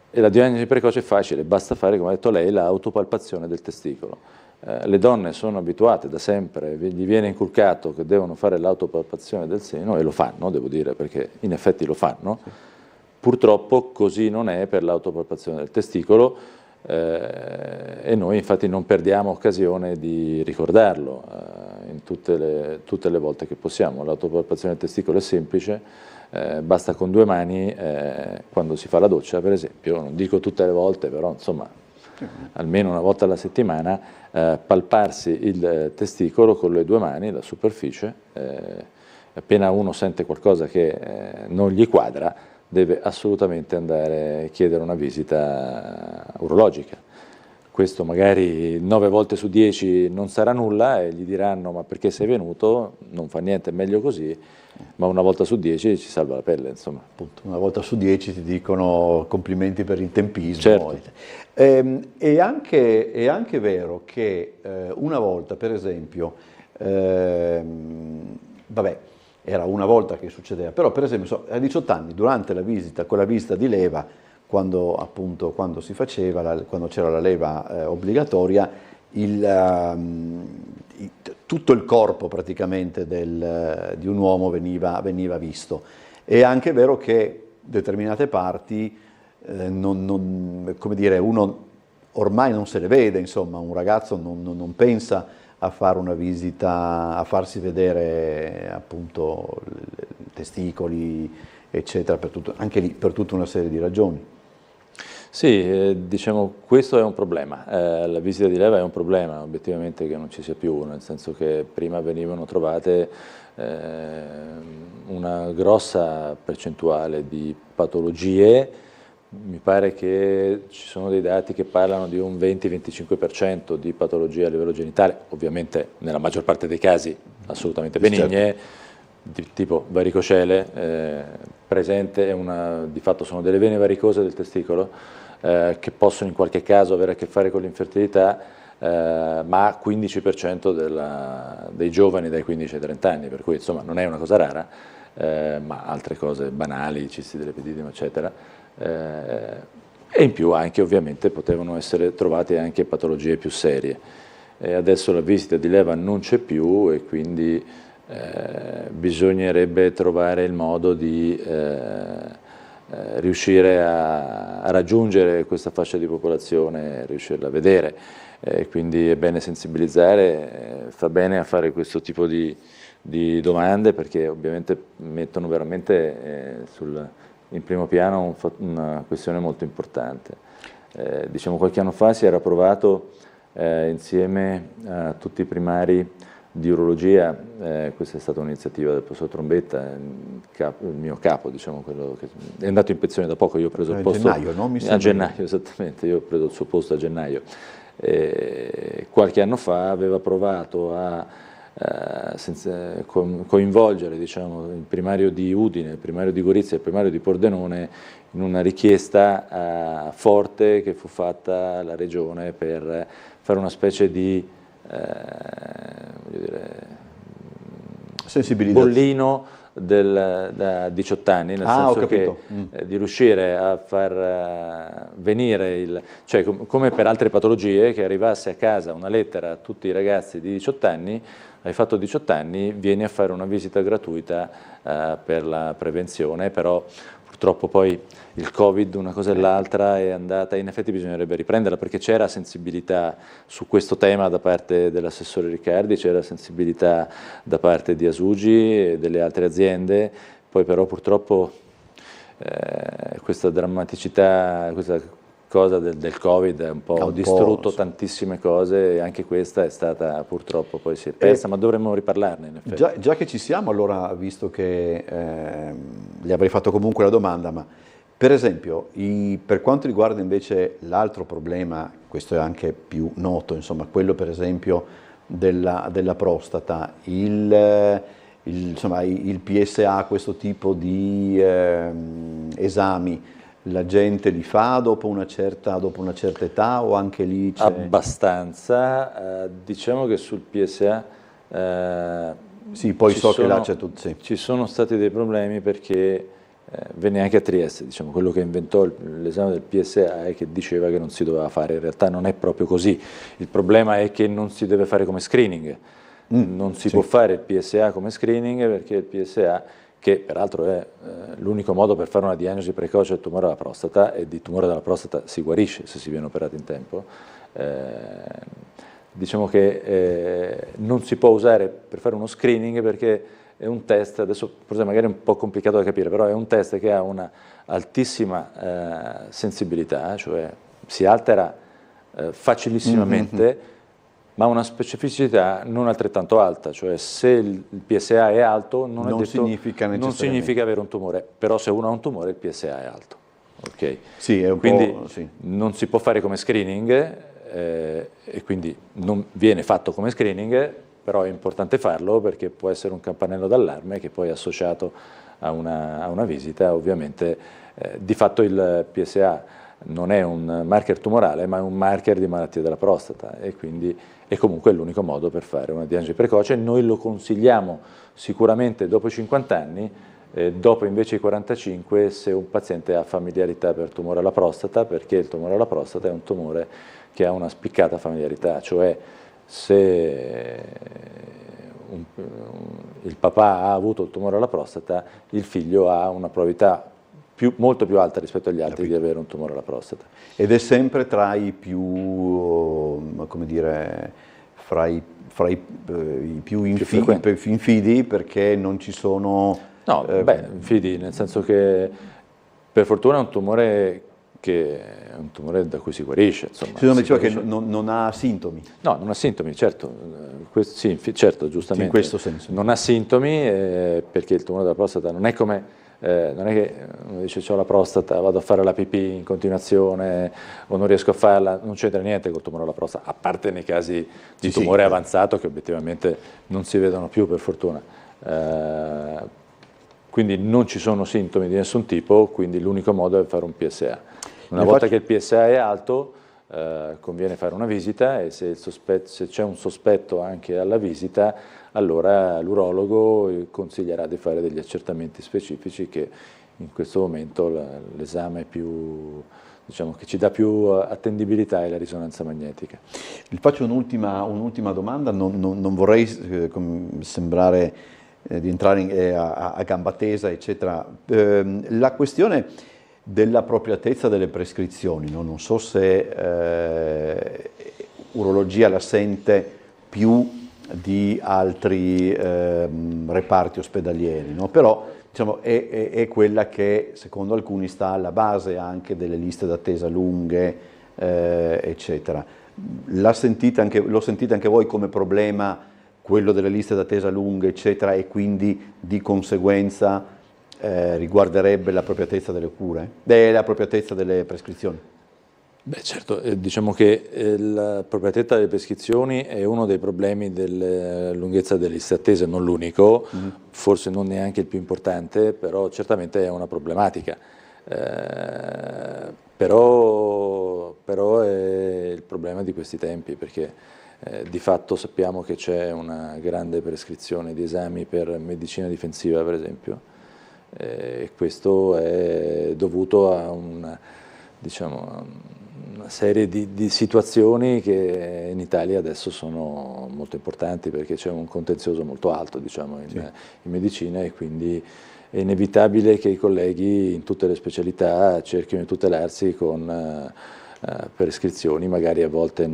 Speaker 3: E la diagnosi precoce è facile, basta fare, come ha detto lei, l'autopalpazione del testicolo. Le donne sono abituate da sempre, gli viene inculcato che devono fare l'autopalpazione del seno, e lo fanno, devo dire, perché in effetti lo fanno. Sì. Purtroppo così non è per l'autopalpazione del testicolo, e noi infatti non perdiamo occasione di ricordarlo in tutte le volte che possiamo. L'autopalpazione del testicolo è semplice, basta con 2 mani, quando si fa la doccia per esempio, non dico tutte le volte, però insomma almeno una volta alla settimana, palparsi il testicolo con le 2 mani, la superficie, appena uno sente qualcosa che non gli quadra, deve assolutamente andare a chiedere una visita urologica. Questo magari 9 volte su 10 non sarà nulla e gli diranno ma perché sei venuto, non fa niente, è meglio così, ma una volta su 10 ci salva la pelle, insomma.
Speaker 1: Appunto, una volta su 10 ti dicono complimenti per il tempismo.
Speaker 3: Certo.
Speaker 1: È anche vero che una volta, per esempio, vabbè, era una volta che succedeva, però per esempio a 18 anni, durante la visita, quella visita di leva, quando si faceva, quando c'era la leva obbligatoria, tutto il corpo praticamente di un uomo veniva visto. È anche vero che determinate parti, come dire, uno ormai non se le vede, insomma, un ragazzo non pensa a fare una visita, a farsi vedere appunto i testicoli, eccetera, anche lì per tutta una serie di ragioni.
Speaker 3: Sì, diciamo questo è un problema, la visita di leva è un problema obiettivamente che non ci sia più, nel senso che prima venivano trovate una grossa percentuale di patologie. Mi pare che ci sono dei dati che parlano di un 20-25% di patologie a livello genitale, ovviamente nella maggior parte dei casi assolutamente benigne, certo, di tipo varicocele, presente, di fatto sono delle vene varicose del testicolo che possono in qualche caso avere a che fare con l'infertilità, ma 15% dei giovani dai 15 ai 30 anni, per cui insomma non è una cosa rara, ma altre cose banali, cisti dell'epididimo, eccetera. E in più anche ovviamente potevano essere trovate anche patologie più serie. Adesso la visita di leva non c'è più e quindi bisognerebbe trovare il modo di riuscire a raggiungere questa fascia di popolazione, riuscirla a vedere. Quindi è bene sensibilizzare, fa bene a fare questo tipo di domande, perché ovviamente mettono veramente in primo piano una questione molto importante. Diciamo qualche anno fa si era provato insieme a tutti i primari di urologia, questa è stata un'iniziativa del professor Trombetta, il mio capo, diciamo, quello che è andato in pensione da poco, io ho preso il posto...
Speaker 1: A gennaio, no?
Speaker 3: A gennaio, esattamente, io ho preso il suo posto a gennaio. Qualche anno fa aveva provato a coinvolgere, diciamo, il primario di Udine, il primario di Gorizia e il primario di Pordenone in una richiesta forte che fu fatta alla regione per fare una specie di bollino da 18 anni, nel senso che di riuscire a far venire, cioè come per altre patologie, che arrivasse a casa una lettera a tutti i ragazzi di 18 anni, hai fatto 18 anni, vieni a fare una visita gratuita per la prevenzione, però purtroppo poi il Covid, una cosa e l'altra, è andata, in effetti bisognerebbe riprenderla, perché c'era sensibilità su questo tema da parte dell'assessore Riccardi, c'era sensibilità da parte di Asugi e delle altre aziende, poi però purtroppo questa drammaticità, questa cosa del Covid ha un po' distrutto tantissime cose, e anche questa è stata purtroppo, poi si è persa, ma dovremmo riparlarne in effetti.
Speaker 1: Già che ci siamo, allora, visto che gli avrei fatto comunque la domanda, ma per esempio per quanto riguarda invece l'altro problema, questo è anche più noto, insomma, quello per esempio della prostata, insomma, il PSA, questo tipo di esami, la gente li fa dopo una certa età, o anche lì c'è...
Speaker 3: Abbastanza, diciamo che sul PSA
Speaker 1: sì, poi so che là c'è tutto, sì.
Speaker 3: Ci sono stati dei problemi, perché venne anche a Trieste, diciamo, quello che inventò l'esame del PSA è che diceva che non si doveva fare, in realtà non è proprio così, il problema è che non si deve fare come screening, non si può fare il PSA come screening, perché il PSA, che peraltro è l'unico modo per fare una diagnosi precoce del tumore alla prostata, e di tumore della prostata si guarisce se si viene operato in tempo, diciamo che non si può usare per fare uno screening, perché è un test, adesso forse magari è un po' complicato da capire, però è un test che ha una altissima sensibilità, cioè si altera facilissimamente, ma una specificità non altrettanto alta, cioè se il PSA è alto non significa avere un tumore, però se uno ha un tumore il PSA è alto. Okay?
Speaker 1: Sì, è un
Speaker 3: quindi
Speaker 1: po', sì.
Speaker 3: Non si può fare come screening, e quindi non viene fatto come screening, però è importante farlo, perché può essere un campanello d'allarme che poi è associato a una visita. Ovviamente di fatto il PSA non è un marker tumorale, ma è un marker di malattia della prostata, e quindi è comunque l'unico modo per fare una diagnosi precoce. Noi lo consigliamo sicuramente dopo i 50 anni, dopo invece i 45 se un paziente ha familiarità per tumore alla prostata, perché il tumore alla prostata è un tumore che ha una spiccata familiarità, cioè se il papà ha avuto il tumore alla prostata, il figlio ha una probabilità molto più alta rispetto agli altri di avere un tumore alla prostata.
Speaker 1: Ed è sempre tra i più, come dire, fra i più infidi, perché non ci sono...
Speaker 3: No, infidi, nel senso che per fortuna è un tumore da cui si guarisce. Insomma,
Speaker 1: si diceva che non ha sintomi.
Speaker 3: No, non ha sintomi, certo, sì, certo, giustamente.
Speaker 1: In questo senso.
Speaker 3: Non ha sintomi, perché il tumore della prostata non è come... non è che uno dice ho la prostata, vado a fare la pipì in continuazione o non riesco a farla, non c'entra niente col tumore alla prostata, a parte nei casi di tumore avanzato che obiettivamente non si vedono più, per fortuna. Quindi non ci sono sintomi di nessun tipo, quindi l'unico modo è fare un PSA. Una volta che il PSA è alto, conviene fare una visita, e se c'è un sospetto anche alla visita, allora l'urologo consiglierà di fare degli accertamenti specifici, che in questo momento l'esame più, diciamo, che ci dà più attendibilità è la risonanza magnetica.
Speaker 1: Vi faccio un'ultima domanda, non vorrei sembrare di entrare a gamba tesa, eccetera. La questione della appropriatezza delle prescrizioni, no? Non so se urologia la sente più di altri reparti ospedalieri, no? Però diciamo, è quella che secondo alcuni sta alla base anche delle liste d'attesa lunghe, eccetera. Lo sentite anche voi come problema quello delle liste d'attesa lunghe, eccetera, e quindi di conseguenza riguarderebbe l'appropriatezza delle cure, l'appropriatezza delle prescrizioni?
Speaker 3: Beh, certo, diciamo che l'appropriatezza delle prescrizioni è uno dei problemi della lunghezza delle liste d'attesa, non l'unico, forse non neanche il più importante, però certamente è una problematica. Però è il problema di questi tempi, perché di fatto sappiamo che c'è una grande prescrizione di esami per medicina difensiva, per esempio, e questo è dovuto a una serie di situazioni che in Italia adesso sono molto importanti, perché c'è un contenzioso molto alto, diciamo, in medicina, e quindi è inevitabile che i colleghi in tutte le specialità cerchino di tutelarsi con prescrizioni, magari a volte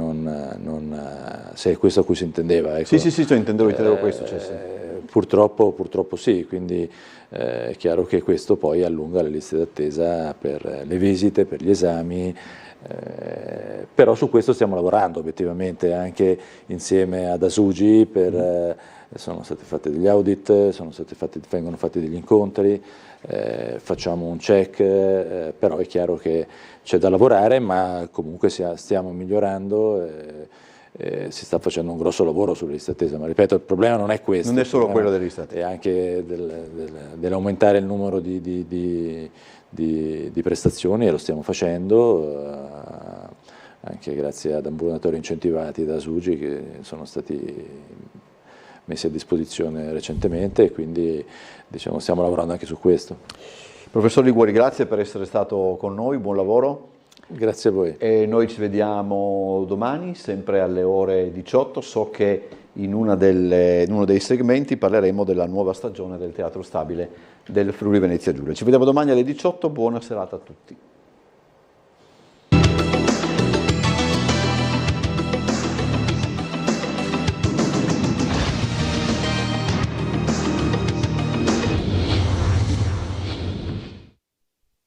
Speaker 3: se è questo a cui si intendeva. Ecco.
Speaker 1: Sì, intendevo questo.
Speaker 3: Purtroppo sì, quindi è chiaro che questo poi allunga le liste d'attesa per le visite, per gli esami, però su questo stiamo lavorando obiettivamente anche insieme ad Asugi, sono stati fatti degli audit, vengono fatti degli incontri, facciamo un check, però è chiaro che c'è da lavorare, ma comunque stiamo migliorando. Si sta facendo un grosso lavoro sulle liste d'attesa, ma ripeto, il problema non è questo.
Speaker 1: Non è solo quello delle liste d'attesa.
Speaker 3: È anche dell'aumentare il numero di prestazioni, e lo stiamo facendo, anche grazie ad ambulatori incentivati da Asugi che sono stati messi a disposizione recentemente, e quindi stiamo lavorando anche su questo.
Speaker 1: Professor Liguori, grazie per essere stato con noi, buon lavoro.
Speaker 3: Grazie a voi.
Speaker 1: E noi ci vediamo domani, sempre alle ore 18. So che in uno dei segmenti parleremo della nuova stagione del Teatro Stabile del Friuli Venezia Giulia. Ci vediamo domani alle 18, buona serata a tutti.